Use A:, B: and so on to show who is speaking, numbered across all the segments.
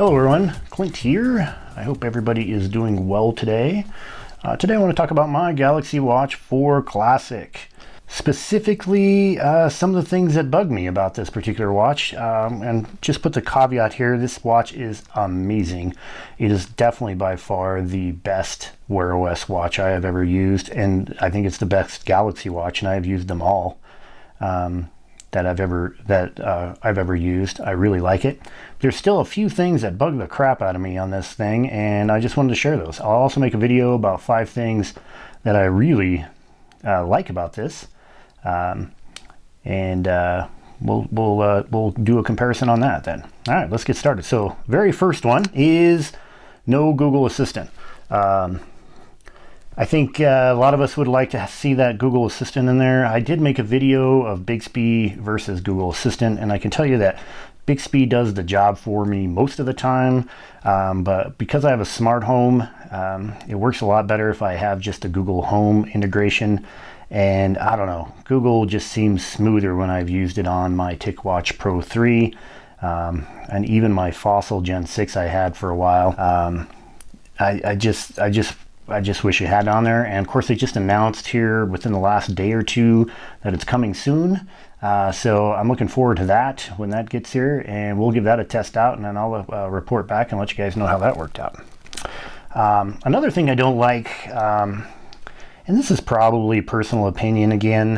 A: Hello everyone, Clint here. I hope everybody is doing well today. Today I want to talk about my Galaxy Watch 4 Classic. Specifically, some of the things that bug me about this particular watch. And just put the caveat here, this watch is amazing. It is definitely by far the best Wear OS watch I have ever used. And I think it's the best Galaxy watch, and I have used them all. That I've ever used. I really like it. There's still a few things that bug the crap out of me on this thing, and I just wanted to share those. I'll also make a video about 5 things that I really like about this, and we'll do a comparison on that then. All right, let's get started. So, very first one is no Google Assistant. I think a lot of us would like to see that Google Assistant in there. I did make a video of Bixby versus Google Assistant, and I can tell you that Bixby does the job for me most of the time, but because I have a smart home, it works a lot better if I have just a Google Home integration. And I don't know, Google just seems smoother when I've used it on my TicWatch Pro 3, and even my Fossil Gen 6 I had for a while. I just wish it had on there. And of course they just announced here within the last day or two that it's coming soon. So I'm looking forward to that when that gets here, and we'll give that a test out, and then I'll report back and let you guys know how that worked out. Another thing I don't like, and this is probably personal opinion again,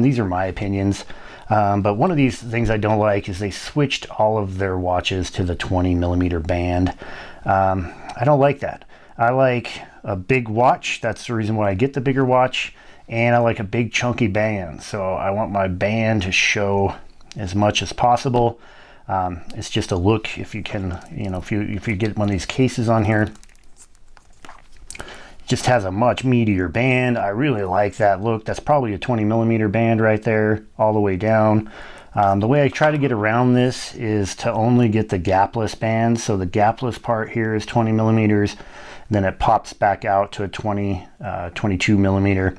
A: these are my opinions, but one of these things I don't like is they switched all of their watches to the 20mm band. I don't like that. I like a big watch. That's the reason why I get the bigger watch. And I like a big chunky band. So I want my band to show as much as possible. It's just a look. If you can, if you get one of these cases on here, it just has a much meatier band. I really like that look. That's probably a 20mm band right there, all the way down. The way I try to get around this is to only get the gapless band. So the gapless part here is 20mm. Then it pops back out to a 22mm,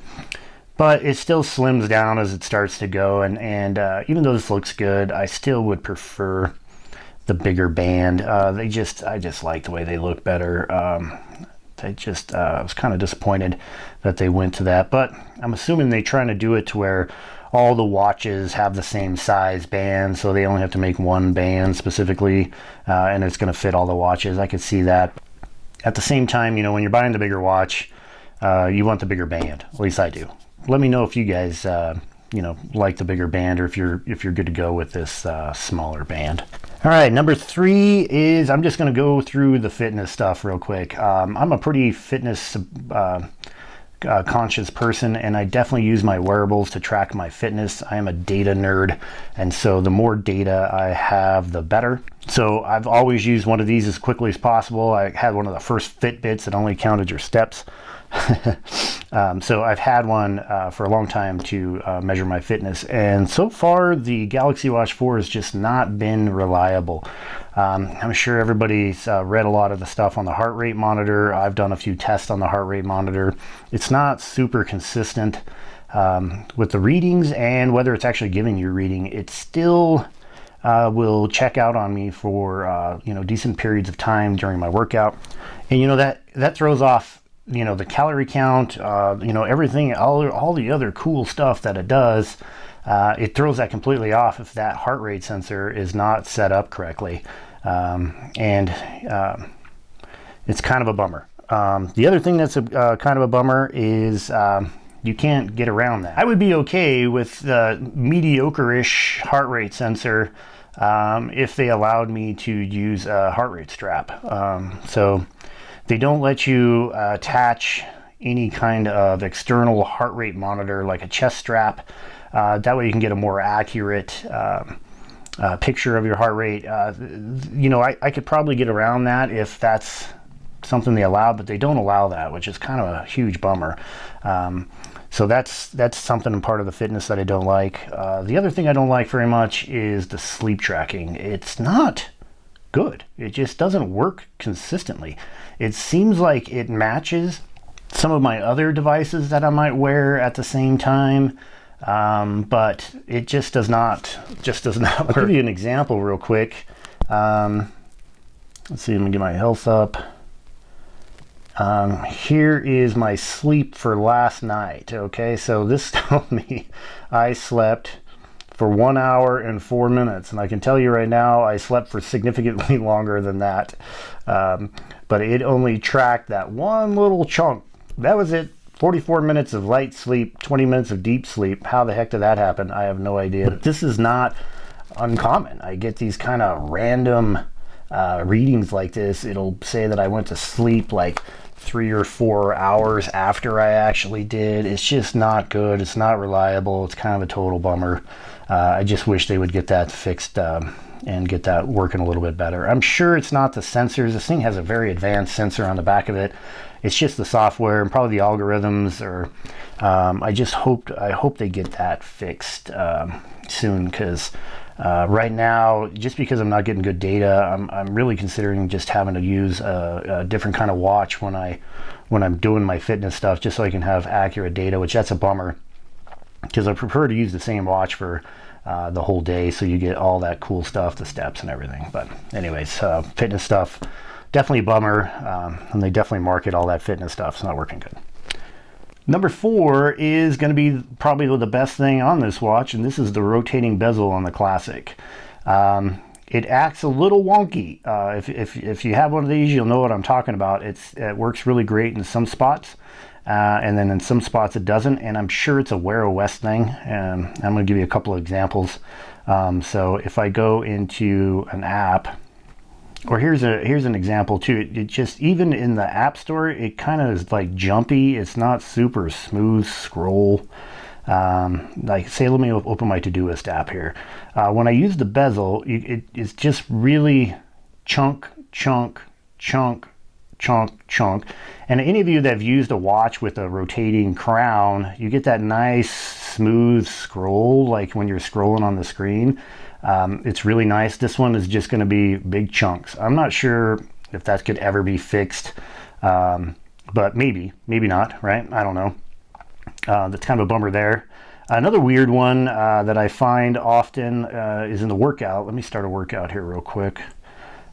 A: but it still slims down as it starts to go. And even though this looks good, I still would prefer the bigger band. I just like the way they look better. I was kind of disappointed that they went to that, but I'm assuming they're trying to do it to where all the watches have the same size band, so they only have to make one band specifically, and it's going to fit all the watches. I could see that. At the same time, when you're buying the bigger watch, you want the bigger band. At least I do. Let me know if you guys, like the bigger band, or if you're good to go with this smaller band. All right, number 3 is, I'm just going to go through the fitness stuff real quick. I'm a pretty fitness conscious person, and I definitely use my wearables to track my fitness. I am a data nerd, and so the more data I have, the better. So I've always used one of these as quickly as possible. I had one of the first Fitbits that only counted your steps. So I've had one for a long time to measure my fitness, and so far the Galaxy Watch 4 has just not been reliable. I'm sure everybody's read a lot of the stuff on the heart rate monitor. I've done a few tests on the heart rate monitor. It's not super consistent with the readings, and whether it's actually giving you a reading, it still will check out on me for decent periods of time during my workout. And that throws off the calorie count, everything, all the other cool stuff that it does. It throws that completely off if that heart rate sensor is not set up correctly, and it's kind of a bummer. The other thing that's kind of a bummer is you can't get around that. I would be okay with the mediocre-ish heart rate sensor if they allowed me to use a heart rate strap. So they don't let you attach any kind of external heart rate monitor like a chest strap. That way you can get a more accurate picture of your heart rate. I could probably get around that if that's something they allow, but they don't allow that, which is kind of a huge bummer. So that's something part of the fitness that I don't like. The other thing I don't like very much is the sleep tracking. It's not good. It just doesn't work consistently. It seems like it matches some of my other devices that I might wear at the same time, but it just does not work. I'll give you an example real quick. Let's see, let me get my health up. Here is my sleep for last night. Okay, so this told me I slept for 1 hour and 4 minutes, and I can tell you right now I slept for significantly longer than that, but it only tracked that one little chunk. That was it. 44 minutes of light sleep, 20 minutes of deep sleep. How the heck did that happen? I have no idea. But this is not uncommon. I get these kind of random readings like this. It'll say that I went to sleep like 3 or 4 hours after I actually did. It's just not good. It's not reliable. It's kind of a total bummer. I just wish they would get that fixed and get that working a little bit better. I'm sure it's not the sensors. This thing has a very advanced sensor on the back of it. It's just the software and probably the algorithms, or I hope they get that fixed soon, because right now, just because I'm not getting good data, I'm really considering just having to use a different kind of watch when I'm doing my fitness stuff, just so I can have accurate data, which that's a bummer, because I prefer to use the same watch for the whole day, so you get all that cool stuff, the steps and everything. But anyways, fitness stuff, definitely a bummer, and they definitely market all that fitness stuff. It's not working good. Number 4 is going to be probably the best thing on this watch, and this is the rotating bezel on the Classic. It acts a little wonky. If you have one of these, you'll know what I'm talking about. It works really great in some spots, and then in some spots it doesn't, and I'm sure it's a Wear OS thing, and I'm going to give you a couple of examples. So if I go into an app, or here's an example too. It just, even in the App Store, it kind of is like jumpy. It's not super smooth scroll. Like, say, let me open my Todoist app here. When I use the bezel, it's just really chunk. And any of you that have used a watch with a rotating crown, you get that nice smooth scroll, like when you're scrolling on the screen. It's really nice. This one is just going to be big chunks. I'm not sure if that could ever be fixed, but maybe not, right? I don't know. That's kind of a bummer there. Another weird one that I find often is in the workout. Let me start a workout here real quick.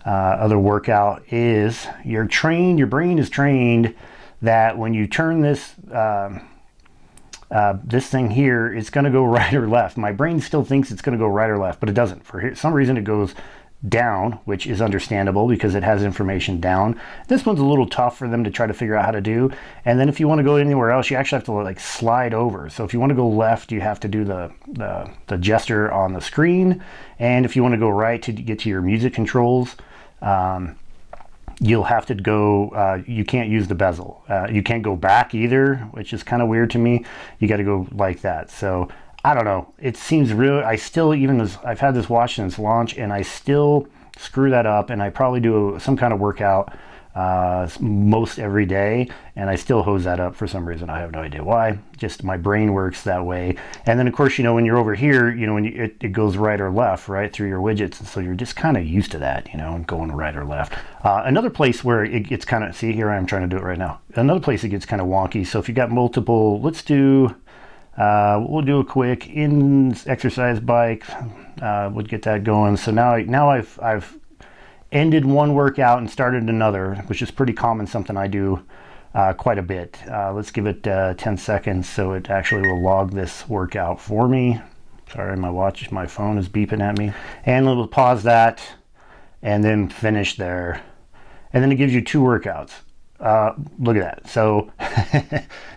A: Other workout is your brain is trained that when you turn this this thing here, it's going to go right or left. My brain still thinks it's going to go right or left, but it doesn't. For some reason it goes down, which is understandable because it has information down. This one's a little tough for them to try to figure out how to do. And then if you want to go anywhere else, you actually have to like slide over. So if you want to go left, you have to do the gesture on the screen. And if you want to go right to get to your music controls, you'll have to go, you can't use the bezel. You can't go back either, which is kind of weird to me. You got to go like that. So I don't know. It seems real. I still, even as I've had this watch since launch, and I still screw that up, and I probably do some kind of workout most every day, and I still hose that up for some reason. I have no idea why. Just my brain works that way. And then of course, when you're over here, when it goes right or left, right through your widgets, and so you're just kind of used to that, going right or left. Another place where it gets kind of, see here, I'm trying to do it right now. Another place it gets kind of wonky. So if you got multiple, let's do, we'll do a quick exercise bike. We'll get that going. So now I've ended one workout and started another, which is pretty common, something I do quite a bit. Let's give it 10 seconds so it actually will log this workout for me. Sorry, my phone is beeping at me. And we'll pause that and then finish there. And then it gives you 2 workouts. Look at that. So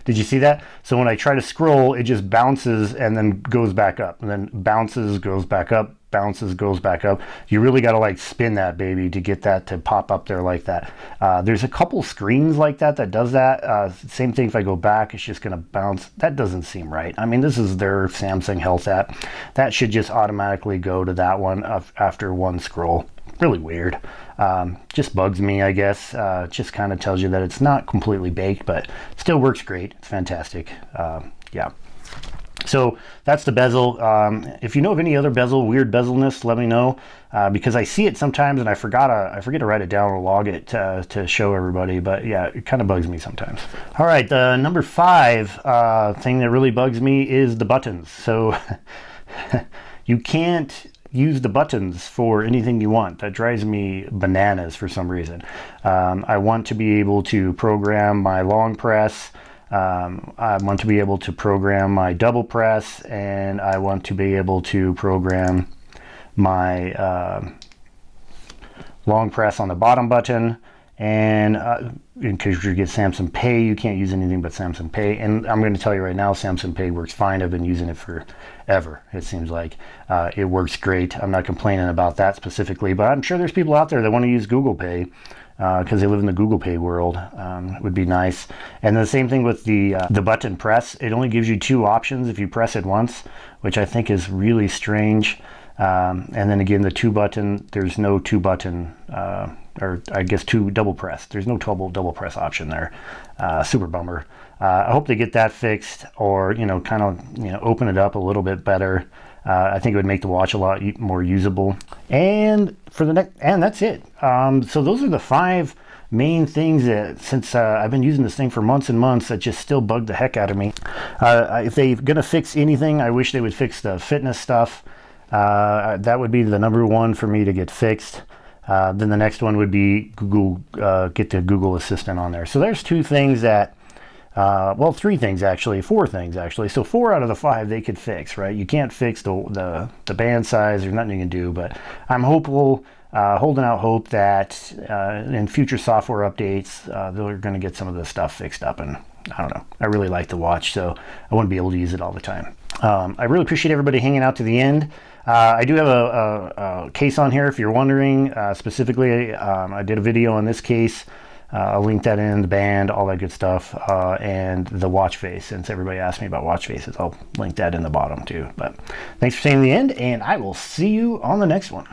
A: did you see that? So when I try to scroll, it just bounces and then goes back up, and then bounces, goes back up, bounces, goes back up. You really got to like spin that baby to get that to pop up there like that. There's a couple screens like that does that. Same thing if I go back, it's just going to bounce. That doesn't seem right. I mean, this is their Samsung Health app. That should just automatically go to that one after one scroll. Really weird. Just bugs me, I guess. Just kind of tells you that it's not completely baked, but still works great. It's fantastic. Yeah. So that's the bezel. If you know of any other weird bezelness, let me know, because I see it sometimes and I forget to write it down or log it to show everybody. But yeah, it kind of bugs me sometimes. All right, the number 5 thing that really bugs me is the buttons. So you can't use the buttons for anything you want. That drives me bananas for some reason. I want to be able to program my long press. I want to be able to program my double press, and I want to be able to program my long press on the bottom button. And in case you get Samsung Pay, you can't use anything but Samsung Pay. And I'm going to tell you right now, Samsung Pay works fine. I've been using it forever. It seems like it works great. I'm not complaining about that specifically, but I'm sure there's people out there that want to use Google Pay because they live in the Google Pay world. It would be nice. And the same thing with the button press. It only gives you 2 options if you press it once, which I think is really strange. And then again, the 2 button, there's no 2 button, or I guess 2 double press. There's no double press option there. Super bummer. I hope they get that fixed, or, kind of, open it up a little bit better. I think it would make the watch a lot more usable. And for the next, and that's it. So those are the 5 main things that, since I've been using this thing for months and months, that just still bug the heck out of me. If they're gonna fix anything, I wish they would fix the fitness stuff. That would be the -- for me to get fixed. Then the next one would be Google, get the Google Assistant on there. So there's 2 things that, well, 3 things actually, 4 things actually. So 4 out of the 5 they could fix, right? You can't fix the band size. There's nothing you can do, but I'm hopeful, holding out hope that in future software updates, they're going to get some of this stuff fixed up. And I don't know, I really like the watch, so I wouldn't be able to use it all the time. I really appreciate everybody hanging out to the end. I do have a case on here if you're wondering. Specifically, I did a video on this case. I'll link that in, the band, all that good stuff, and the watch face. Since everybody asked me about watch faces, I'll link that in the bottom too. But thanks for staying to the end, and I will see you on the next one.